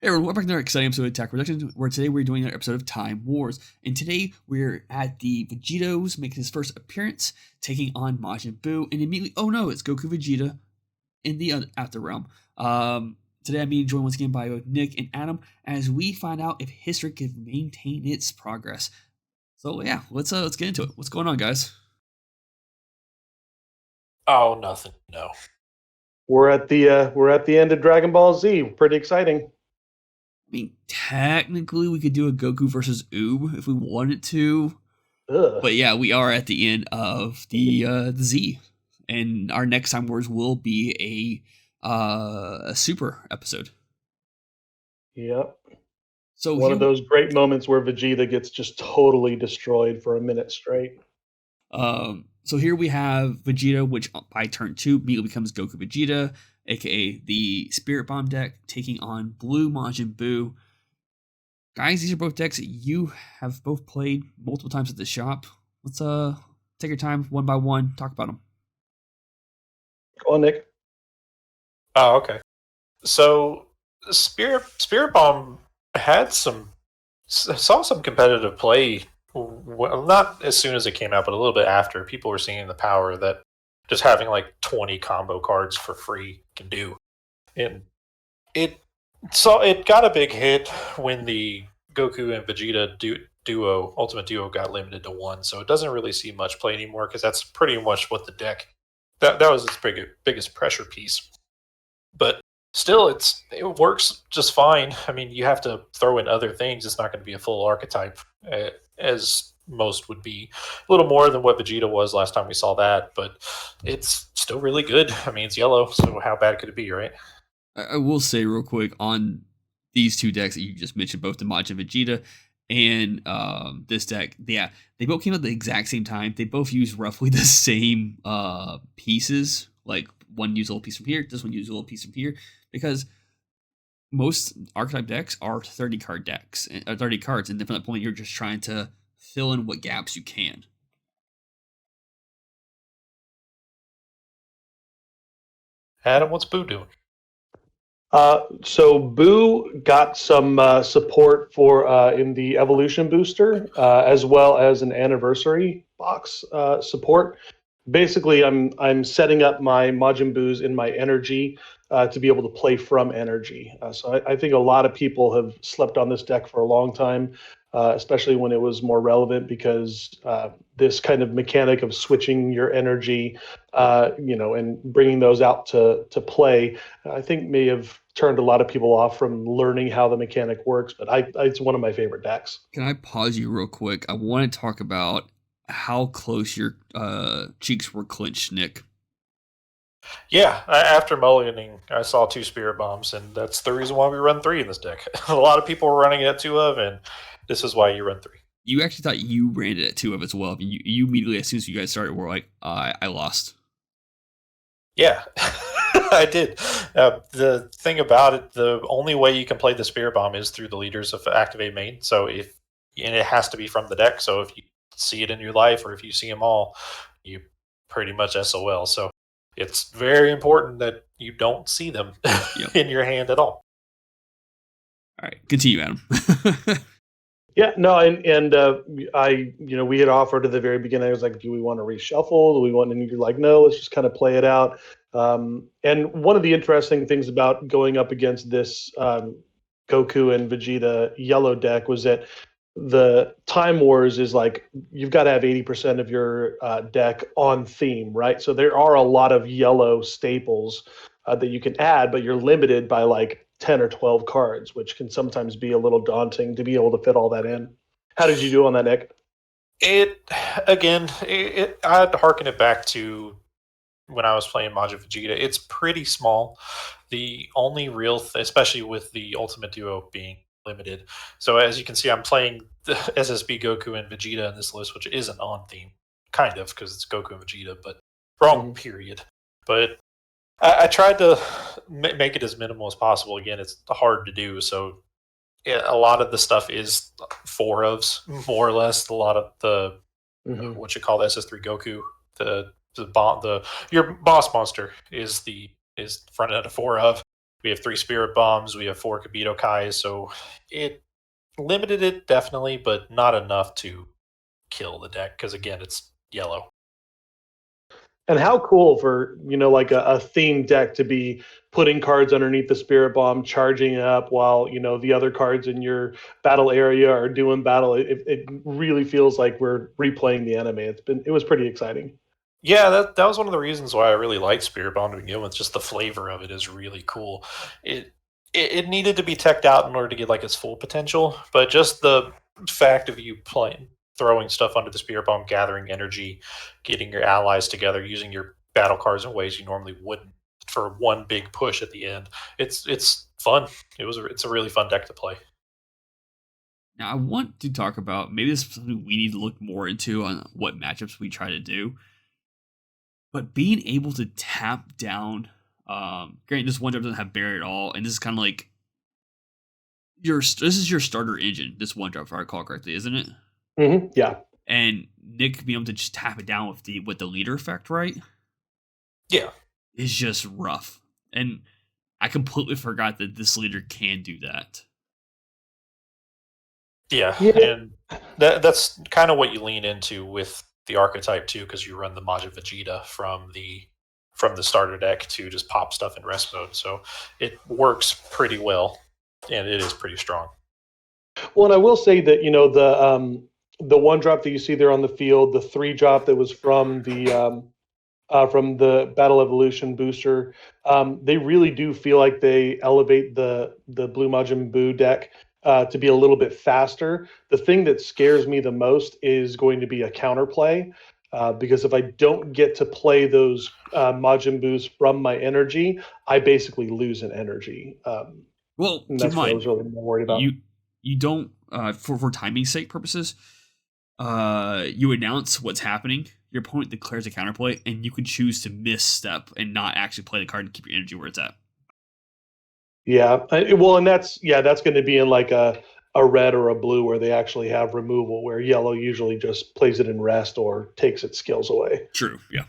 Hey everyone, welcome back to another exciting episode of Attack Productions, where today we're doing another episode of Time Wars. And today we're at the Vegetos making his first appearance, taking on Majin Buu, and immediately, oh no, it's Goku Vegeta in the After Realm. Today I'm being joined once again by both Nick and Adam as we find out if history can maintain its progress. So yeah, let's get into it. What's going on, guys? Oh, nothing. No. We're at the end of Dragon Ball Z. Pretty exciting. I mean, technically we could do a Goku versus Oob if we wanted to. Ugh. But yeah, we are at the end of the Z, and our next Time Wars will be a super episode. Yep. So one of those great moments where Vegeta gets just totally destroyed for a minute straight. So here we have Vegeta, which by turn 2 immediately becomes Goku Vegeta, aka the Spirit Bomb deck, taking on Blue Majin Buu. Guys, these are both decks that you have both played multiple times at the shop. Let's take your time one by one, talk about them. Go on, Nick. Oh, okay. So Spirit Bomb had saw some competitive play. Well, not as soon as it came out, but a little bit after. People were seeing the power that just having like 20 combo cards for free can do, and it got a big hit when the Goku and Vegeta Ultimate Duo got limited to 1. So it doesn't really see much play anymore because that's pretty much what the deck that was its biggest pressure piece. But still, it works just fine. I mean, you have to throw in other things. It's not going to be a full archetype, as most would be. A little more than what Vegeta was last time we saw that, but it's still really good. I mean, it's yellow, so how bad could it be, right? I will say real quick on these two decks that you just mentioned, both the Majin Vegeta and this deck, yeah, they both came out at the exact same time. They both use roughly the same pieces. Like one used a little piece from here, this one used a little piece from here, because most archetype decks are 30 card decks, 30 cards, and from that point, you're just trying to fill in what gaps you can. Adam, what's Boo doing? So Boo got some support for in the Evolution Booster, as well as an Anniversary box support. Basically, I'm setting up my Majin Boos in my energy to be able to play from energy. So I think a lot of people have slept on this deck for a long time, especially when it was more relevant, because this kind of mechanic of switching your energy, and bringing those out to play, I think may have turned a lot of people off from learning how the mechanic works. But it's one of my favorite decks. Can I pause you real quick? I want to talk about how close your cheeks were clenched, Nick. Yeah, after mulliganing, I saw 2 Spirit Bombs, and that's the reason why we run 3 in this deck. A lot of people were running it at 2 of, and this is why you run 3. You actually thought you ran it at 2 of as well. You immediately, as soon as you guys started, were like, I lost. Yeah, I did. The thing about it, the only way you can play the Spirit Bomb is through the leaders of Activate Main. So and it has to be from the deck. So if you see it in your life, or if you see them all, you pretty much SOL. So it's very important that you don't see them in your hand at all. All right, continue, Adam. Yeah, no, and we had offered at the very beginning. I was like, do we want to reshuffle? Do we want? And you're like, no, let's just kind of play it out. And one of the interesting things about going up against this Goku and Vegeta yellow deck was that the Time Wars is like you've got to have 80% of your deck on theme, right? So there are a lot of yellow staples that you can add, but you're limited by like 10 or 12 cards, which can sometimes be a little daunting to be able to fit all that in. How did you do on that, Nick? I'd harken it back to when I was playing Majin Vegeta. It's pretty small. The only real especially with the Ultimate Duo being limited. So as you can see, I'm playing the SSB Goku and Vegeta in this list, which isn't on theme, kind of, because it's Goku and Vegeta, but wrong period. But I tried to make it as minimal as possible. Again, it's hard to do, so a lot of the stuff is 4 ofs, more or less. A lot of the what you call the SS3 Goku, your boss monster is front end of 4 of. We have 3 Spirit Bombs. We have 4 Kabito Kais. So it limited it definitely, but not enough to kill the deck because again, it's yellow. And how cool for, like a themed deck to be putting cards underneath the Spirit Bomb, charging it up while, the other cards in your battle area are doing battle. It really feels like we're replaying the anime. It was pretty exciting. Yeah, that was one of the reasons why I really liked Spirit Bomb to begin with. Just the flavor of it is really cool. It needed to be teched out in order to get like its full potential, but just the fact of you playing, throwing stuff under the Spirit Bomb, gathering energy, getting your allies together, using your battle cards in ways you normally wouldn't for one big push at the end. It's fun. It's a really fun deck to play. Now, I want to talk about, maybe this is something we need to look more into on what matchups we try to do. But being able to tap down, granted, this one drop doesn't have barrier at all, and this is kind of like this is your starter engine. This one drop, if I recall correctly, isn't it? Mm-hmm. Yeah. And Nick being able to just tap it down with the leader effect, right? Yeah, is just rough. And I completely forgot that this leader can do that. Yeah. And that's kind of what you lean into with the archetype too, because you run the Majin Vegeta from the starter deck to just pop stuff in rest mode. So it works pretty well, and it is pretty strong. Well, and I will say that the one drop that you see there on the field, the 3 drop that was from the Battle Evolution booster, they really do feel like they elevate the Blue Majin Buu deck to be a little bit faster. The thing that scares me the most is going to be a counterplay, because if I don't get to play those Majin Buus from my energy, I basically lose an energy. Well, and that's what I was really more worried about. You don't for timing sake purposes, you announce what's happening. Your opponent declares a counterplay, and you can choose to misstep and not actually play the card and keep your energy where it's at. Yeah, well, and that's going to be in like a red or a blue where they actually have removal, where yellow usually just plays it in rest or takes its skills away. True, yeah.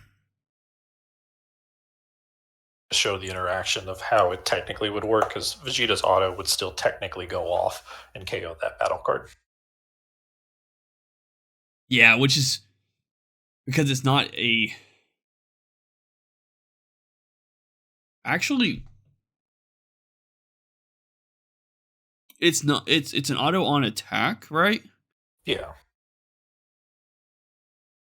Show the interaction of how it technically would work, because Vegeta's auto would still technically go off and KO that battle card. Yeah, which is because it's not a... Actually... It's not. It's an auto on attack, right? Yeah.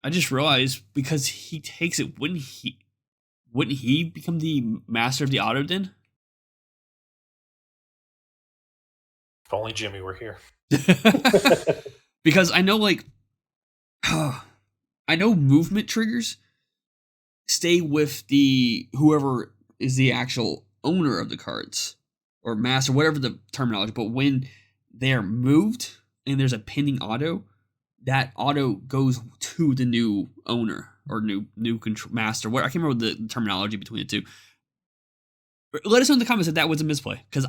I just realized because he takes it, wouldn't he become the master of the auto then? If only Jimmy were here. Because I know, like, I know movement triggers stay with the whoever is the actual owner of the cards. Or master, whatever the terminology, but when they're moved and there's a pending auto, that auto goes to the new owner or new control master. What I can't remember the terminology between the two. Let us know in the comments if that was a misplay, because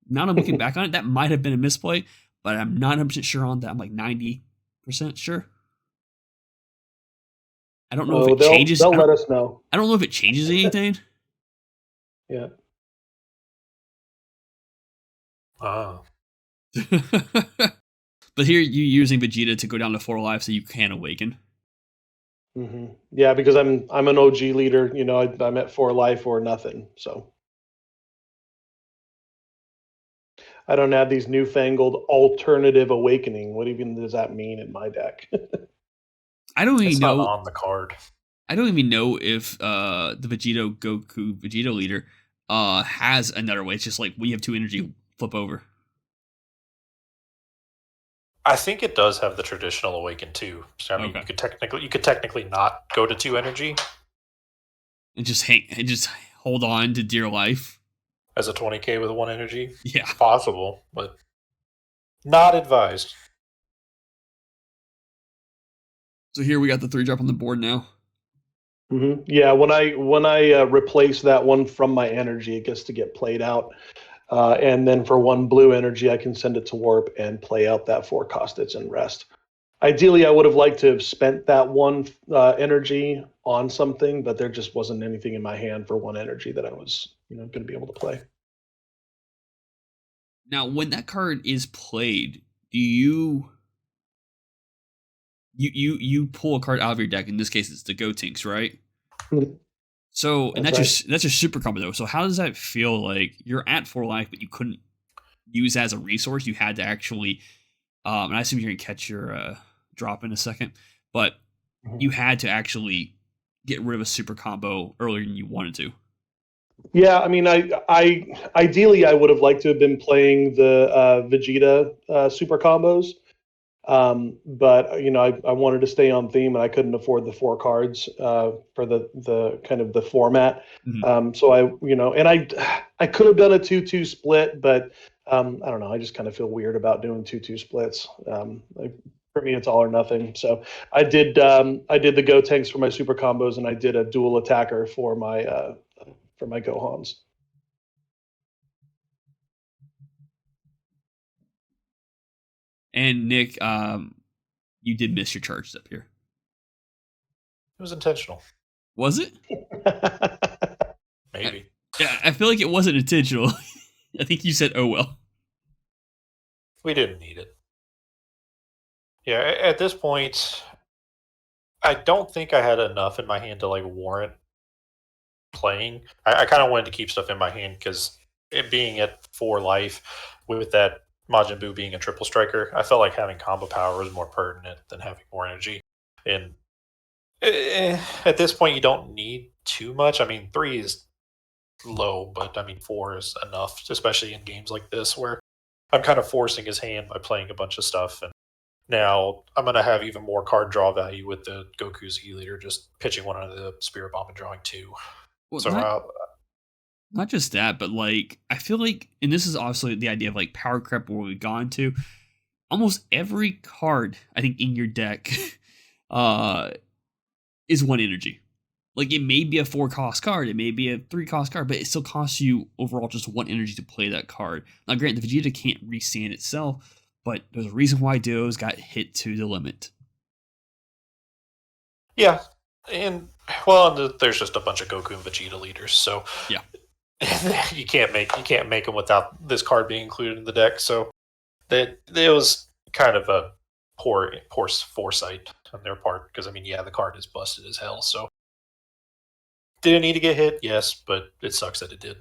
now I'm looking back on it, that might have been a misplay, but I'm not 100% sure on that. I'm like 90% sure. I don't know if it changes. They'll let us know. I don't know if it changes anything. Yeah. Oh. But here you're using Vegeta to go down to 4 life so you can awaken. Mm-hmm. Yeah, because I'm an OG leader. I'm at 4 life or nothing. So I don't have these newfangled alternative awakening. What even does that mean in my deck? I don't even know. Not on the card. I don't even know if the Vegeta leader has another way. It's just like we have 2 energy, flip over. I think it does have the traditional awaken too. So I mean, you could technically not go to 2 energy and just hold on to dear life as a 20k with 1 energy. Yeah, it's possible, but not advised. So here we got the 3 drop on the board now. Mm-hmm. Yeah, when I replace that one from my energy, it gets to get played out. And then for 1 blue energy, I can send it to warp and play out that 4 cost that's in rest. Ideally, I would have liked to have spent that 1 energy on something, but there just wasn't anything in my hand for 1 energy that I was going to be able to play. Now, when that card is played, do you pull a card out of your deck? In this case, it's the Gotenks, right? Mhm. So, and That's that's your super combo though. So, how does that feel? Like you're at 4 life, but you couldn't use that as a resource. You had to actually, and I assume you're gonna catch your drop in a second, but Mhm. you had to actually get rid of a super combo earlier than you wanted to. Yeah, I mean, I ideally I would have liked to have been playing the Vegeta super combos, but I wanted to stay on theme, and I couldn't afford the 4 cards for the kind of the format. Mhm. So and I could have done a 2-2 split, but I don't know. I just kind of feel weird about doing 2-2 splits. For me, it's all or nothing. So I did the Go tanks for my super combos, and I did a dual attacker for my Gohans. And Nick, you did miss your charges up here. It was intentional. Was it? Maybe. Yeah, I feel like it wasn't intentional. I think you said, "Oh well." We didn't need it. Yeah, at this point, I don't think I had enough in my hand to like warrant playing. I kind of wanted to keep stuff in my hand because it being at 4 life with that Majin Buu being a triple striker, I felt like having combo power was more pertinent than having more energy. And at this point, you don't need too much. I mean, 3 is low, but I mean, 4 is enough, especially in games like this where I'm kind of forcing his hand by playing a bunch of stuff. And now I'm going to have even more card draw value with the Goku Z leader just pitching one under the Spirit Bomb and drawing 2. Well, So not just that, but like I feel like, and this is obviously the idea of like power creep where we've gone to. Almost every card I think in your deck uh is 1 energy. Like it may be a 4 cost card, it may be a 3 cost card, but it still costs you overall just 1 energy to play that card. Now, granted, the Vegeta can't restand itself, but there's a reason why duos got hit to the limit. yeah, and well, there's just a bunch of Goku and Vegeta leaders, so Yeah. you can't make them without this card being included in the deck. So that it was kind of a poor foresight on their part because I mean, yeah, the card is busted as hell. So did it need to get hit? Yes, but it sucks that it did.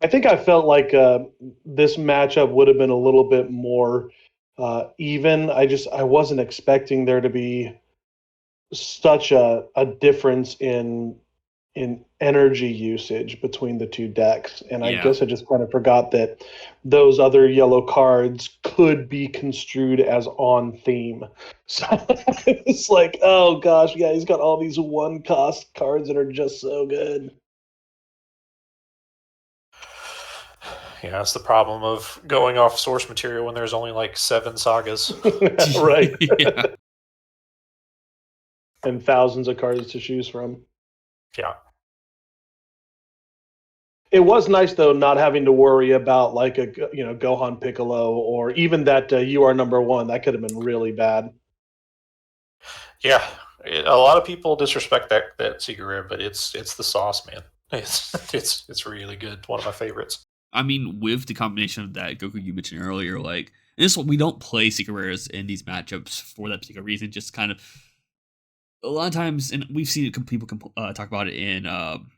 I think I felt like this matchup would have been a little bit more even. I wasn't expecting there to be such a difference in energy usage between the two decks, and I Yeah. guess I just kind of forgot that those other yellow cards could be construed as on theme. So it's like, oh gosh, yeah, he's got all these 1 cost cards that are just so good. Yeah, that's the problem of going off source material when there's only like 7 sagas. Right. Yeah. And thousands of cards to choose from. Yeah. It was nice though not having to worry about like a Gohan Piccolo or even that you are number one. That could have been really bad. Yeah. A lot of people disrespect that secret rare, but it's the sauce, man. It's really good. One of my favorites. I mean, with the combination of that Goku you mentioned earlier, like and this one we don't play secret rares in these matchups for that particular reason. Just kind of a lot of times, and we've seen it, people talk about it in on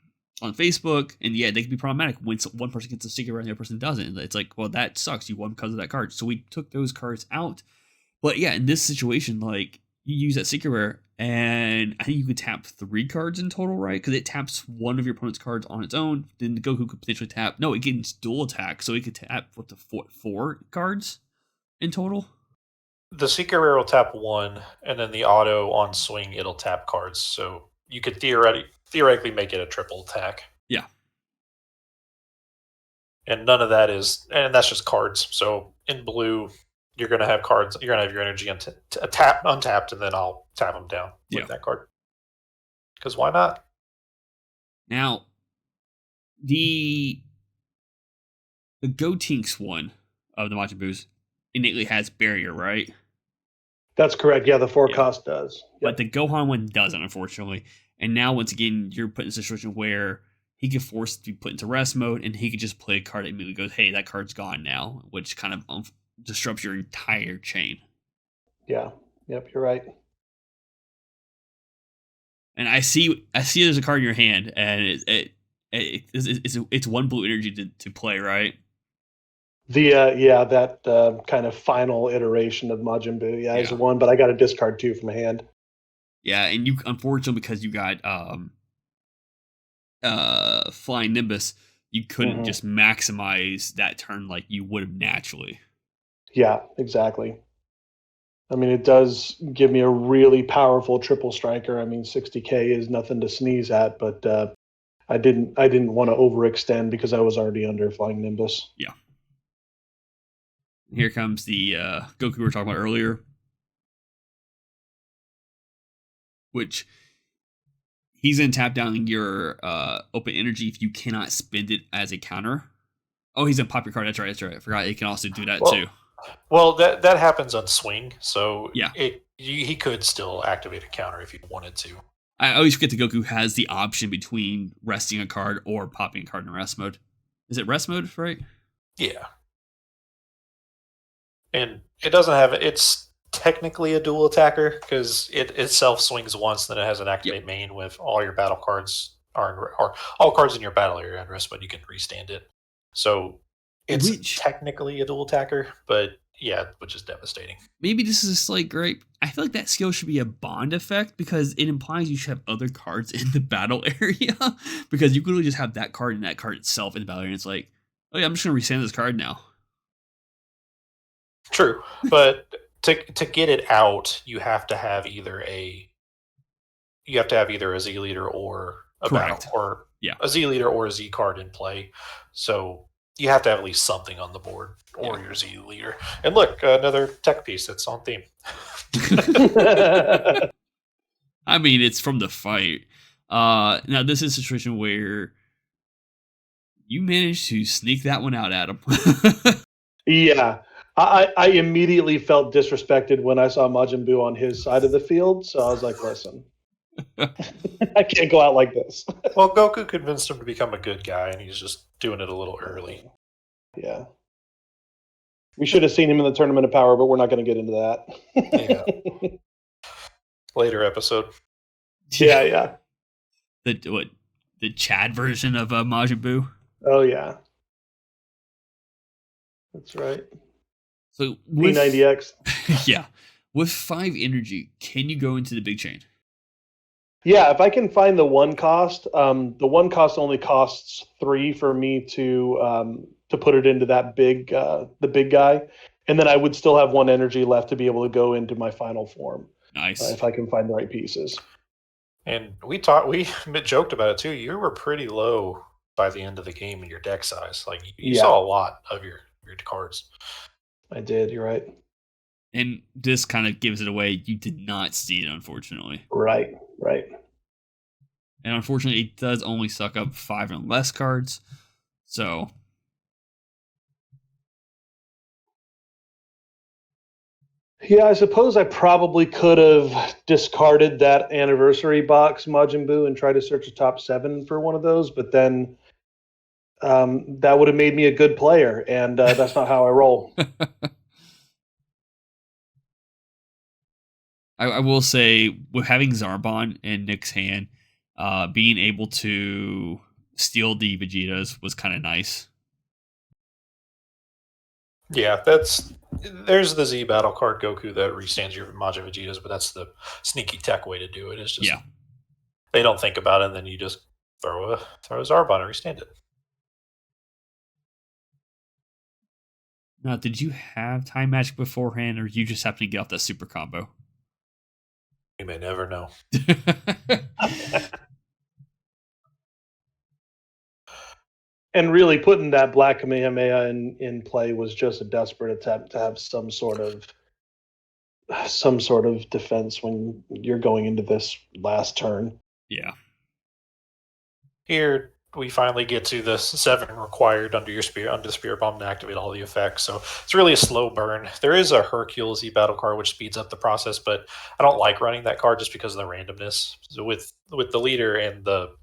Facebook, and yeah, they can be problematic when one person gets a secret rare and the other person doesn't. It's like, well, that sucks. You won because of that card. So we took those cards out. But yeah, in this situation, like you use that secret rare, and I think you could tap 3 cards in total, right? Because it taps one of your opponent's cards on its own. Then the Goku could potentially tap. No, it gets dual attack, so it could tap what the 4 cards in total. The secret rare will tap 1, and then the auto on swing it'll tap cards. So you could theoretically make it a triple attack. Yeah. And none of that is, and that's just cards. So in blue, you're going to have cards. You're going to have your energy untapped, and then I'll tap them down with that card. Because why not? Now, the Gotenks one of the Majin Boos innately has barrier, right? That's correct. Yeah, the 4 Yeah. cost does. But the Gohan one doesn't, unfortunately. And now, once again, you're put in a situation where he could force to be put into rest mode, and he could just play a card that immediately goes, "Hey, that card's gone now," which kind of disrupts your entire chain. Yeah. Yep, you're right. And I see there's a card in your hand, and it's 1 blue energy to play, right? That kind of final iteration of Majin Buu. Yeah, is Yeah. 1, but I got to discard 2 from my hand. Yeah, and you, unfortunately, because you got Flying Nimbus, you couldn't just maximize that turn like you would have naturally. Yeah, exactly. I mean, it does give me a really powerful triple striker. I mean, 60K is nothing to sneeze at, but I didn't want to overextend because I was already under Flying Nimbus. Yeah. Here comes the Goku we were talking about earlier, which he's going to tap down your open energy if you cannot spend it as a counter. Oh, he's going to pop your card. That's right. I forgot he can also do that too. Well, that happens on swing, so yeah, he could still activate a counter if he wanted to. I always forget that Goku has the option between resting a card or popping a card in rest mode. Is it rest mode, right? Yeah. And it doesn't have, it's technically a dual attacker because it itself swings once, then it has an activate main with all your battle cards or all cards in your battle area and rest, but you can restand it. So it's technically a dual attacker, but yeah, which is devastating. Maybe this is a slight gripe. I feel like that skill should be a bond effect because it implies you should have other cards in the battle area because you could really just have that card and that card itself in the battle area. And it's like, oh yeah, I'm just going to restand this card now. True, but to get it out, you have to have either a Z leader or a battle, or a Z leader or a Z card in play. So you have to have at least something on the board or your Z leader. And look, another tech piece that's on theme. I mean, it's from the fight. Now this is a situation where you managed to sneak that one out, Adam. Yeah. I immediately felt disrespected when I saw Majin Buu on his side of the field, so I was like, listen, I can't go out like this. Well, Goku convinced him to become a good guy, and he's just doing it a little early. Yeah. We should have seen him in the Tournament of Power, but we're not going to get into that. Yeah. Later episode. Yeah. The Chad version of Majin Buu? Oh, yeah. That's right. So with P90X. Yeah. With 5 energy, can you go into the big chain? Yeah, if I can find the 1 cost, the 1 cost only costs 3 for me to put it into that the big guy, and then I would still have 1 energy left to be able to go into my final form. Nice. If I can find the right pieces. And we joked about it too. You were pretty low by the end of the game in your deck size. Like you saw a lot of your cards. I did. You're right. And this kind of gives it away. You did not see it, unfortunately. Right. And unfortunately, it does only suck up 5 and less cards. So. Yeah, I suppose I probably could have discarded that anniversary box Majin Buu and tried to search the top 7 for one of those, but then that would have made me a good player, and that's not how I roll. I will say, with having Zarbon in Nick's hand, being able to steal the Vegetas was kind of nice. Yeah, there's the Z battle card Goku that restands your Majin Vegetas, but that's the sneaky tech way to do it. It's just they don't think about it, and then you just throw a Zarbon and restand it. Now, did you have Time Magic beforehand, or you just happened to get off that super combo? You may never know. And really, putting that Black Kamehameha in play was just a desperate attempt to have some sort of defense when you're going into this last turn. Yeah. Here, we finally get to the 7 required under the Spirit Bomb to activate all the effects. So it's really a slow burn. There is a Hercule Z battle card which speeds up the process, but I don't like running that card just because of the randomness. So with the leader and the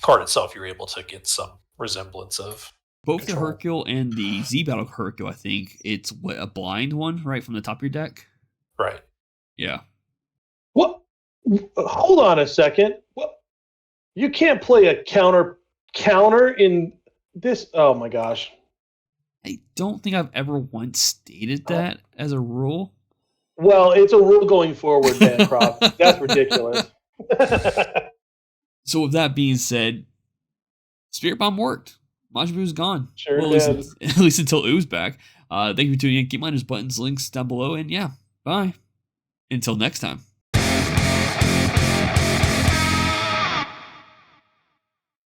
card itself, you're able to get some resemblance of Both control. the Hercule and the Z Battle Hercule, I think it's a blind one, right, from the top of your deck? Right. Yeah. What? Hold on a second. What? You can't play a counter in this. Oh my gosh. I don't think I've ever once stated that as a rule. Well, it's a rule going forward, Bancroft. That's ridiculous. So with that being said, Spirit Bomb worked. Majin Buu's gone. Sure well, did. at least until Oo's back. Thank you for tuning in. Keep minders buttons, links down below, and yeah, bye. Until next time.